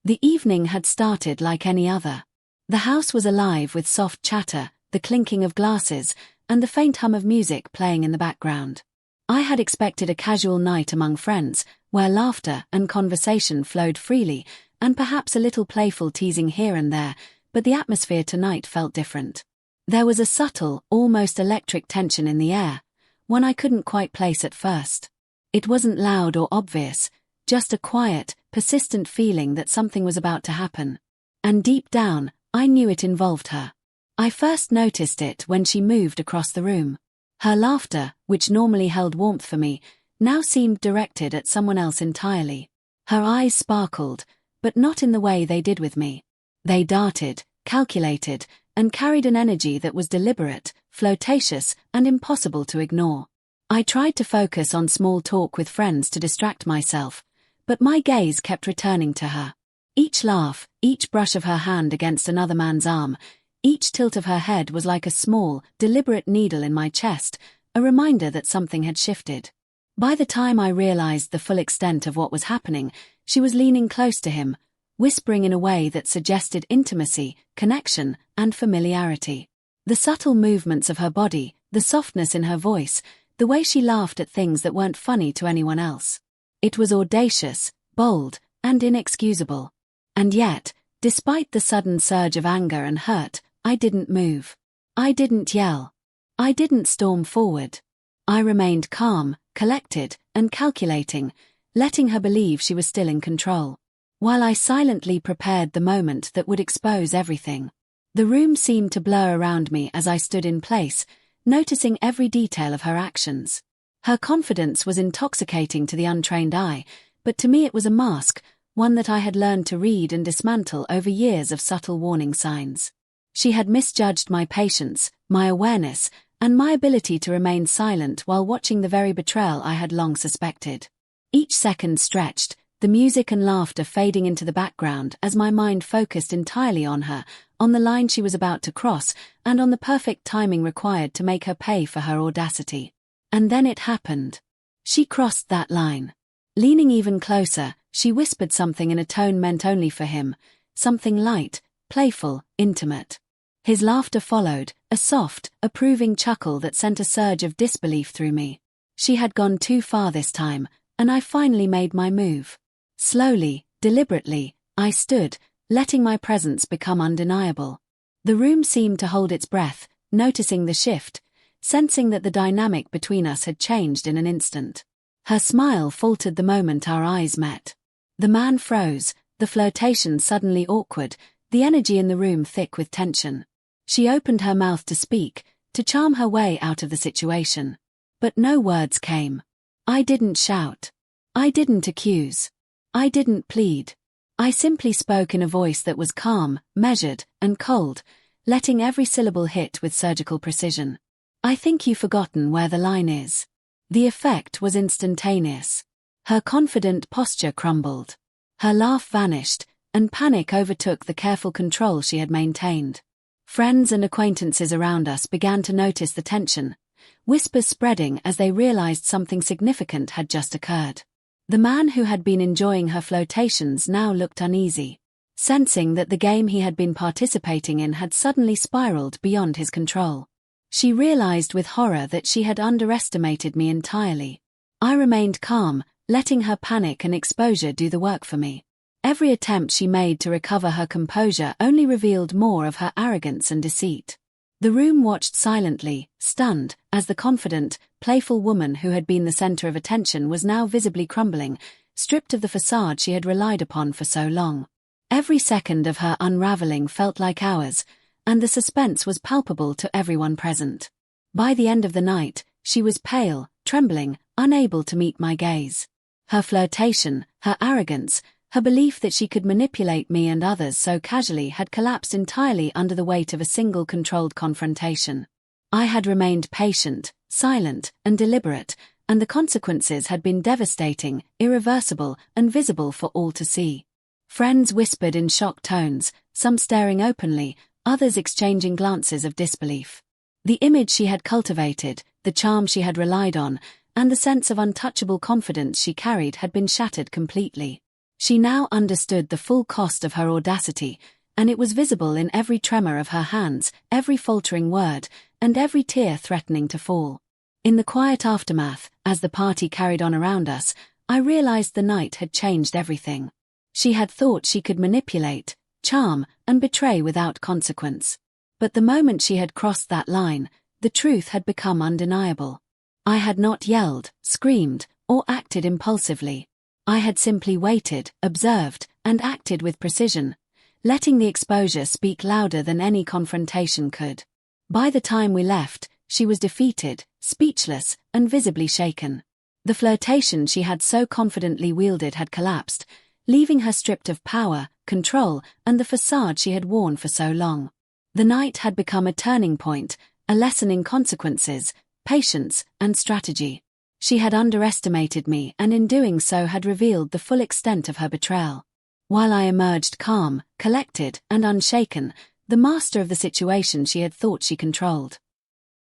The evening had started like any other. The house was alive with soft chatter, the clinking of glasses, and the faint hum of music playing in the background. I had expected a casual night among friends, where laughter and conversation flowed freely, and perhaps a little playful teasing here and there, but the atmosphere tonight felt different. There was a subtle, almost electric tension in the air, one I couldn't quite place at first. It wasn't loud or obvious, just a quiet, persistent feeling that something was about to happen. And deep down, I knew it involved her. I first noticed it when she moved across the room. Her laughter, which normally held warmth for me, now seemed directed at someone else entirely. Her eyes sparkled, but not in the way they did with me. They darted, calculated, and carried an energy that was deliberate, flirtatious, and impossible to ignore. I tried to focus on small talk with friends to distract myself, but my gaze kept returning to her. Each laugh, each brush of her hand against another man's arm, each tilt of her head was like a small, deliberate needle in my chest, a reminder that something had shifted. By the time I realized the full extent of what was happening, she was leaning close to him, whispering in a way that suggested intimacy, connection, and familiarity. The subtle movements of her body, the softness in her voice, the way she laughed at things that weren't funny to anyone else. It was audacious, bold, and inexcusable. And yet, despite the sudden surge of anger and hurt, I didn't move. I didn't yell. I didn't storm forward. I remained calm, collected, and calculating, letting her believe she was still in control. While I silently prepared the moment that would expose everything. The room seemed to blur around me as I stood in place, noticing every detail of her actions. Her confidence was intoxicating to the untrained eye, but to me it was a mask, one that I had learned to read and dismantle over years of subtle warning signs. She had misjudged my patience, my awareness, and my ability to remain silent while watching the very betrayal I had long suspected. Each second stretched, the music and laughter fading into the background as my mind focused entirely on her, on the line she was about to cross, and on the perfect timing required to make her pay for her audacity. And then it happened. She crossed that line. Leaning even closer, she whispered something in a tone meant only for him, something light, playful, intimate. His laughter followed, a soft, approving chuckle that sent a surge of disbelief through me. She had gone too far this time, and I finally made my move. Slowly, deliberately, I stood, letting my presence become undeniable. The room seemed to hold its breath, noticing the shift, sensing that the dynamic between us had changed in an instant. Her smile faltered the moment our eyes met. The man froze, the flirtation suddenly awkward, the energy in the room thick with tension. She opened her mouth to speak, to charm her way out of the situation. But no words came. I didn't shout. I didn't accuse. I didn't plead. I simply spoke in a voice that was calm, measured, and cold, letting every syllable hit with surgical precision. I think you've forgotten where the line is. The effect was instantaneous. Her confident posture crumbled. Her laugh vanished, and panic overtook the careful control she had maintained. Friends and acquaintances around us began to notice the tension, whispers spreading as they realized something significant had just occurred. The man who had been enjoying her flirtations now looked uneasy, sensing that the game he had been participating in had suddenly spiraled beyond his control. She realized with horror that she had underestimated me entirely. I remained calm, letting her panic and exposure do the work for me. Every attempt she made to recover her composure only revealed more of her arrogance and deceit. The room watched silently, stunned, as the confident, playful woman who had been the center of attention was now visibly crumbling, stripped of the facade she had relied upon for so long. Every second of her unraveling felt like hours, and the suspense was palpable to everyone present. By the end of the night, she was pale, trembling, unable to meet my gaze. Her flirtation, her arrogance, her belief that she could manipulate me and others so casually had collapsed entirely under the weight of a single controlled confrontation. I had remained patient, silent, and deliberate, and the consequences had been devastating, irreversible, and visible for all to see. Friends whispered in shocked tones, some staring openly, others exchanging glances of disbelief. The image she had cultivated, the charm she had relied on, and the sense of untouchable confidence she carried had been shattered completely. She now understood the full cost of her audacity, and it was visible in every tremor of her hands, every faltering word, and every tear threatening to fall. In the quiet aftermath, as the party carried on around us, I realized the night had changed everything. She had thought she could manipulate, charm, and betray without consequence. But the moment she had crossed that line, the truth had become undeniable. I had not yelled, screamed, or acted impulsively. I had simply waited, observed, and acted with precision, letting the exposure speak louder than any confrontation could. By the time we left, she was defeated, speechless, and visibly shaken. The flirtation she had so confidently wielded had collapsed, leaving her stripped of power, control, and the facade she had worn for so long. The night had become a turning point, a lesson in consequences, patience, and strategy. She had underestimated me and in doing so had revealed the full extent of her betrayal. While I emerged calm, collected, and unshaken, the master of the situation she had thought she controlled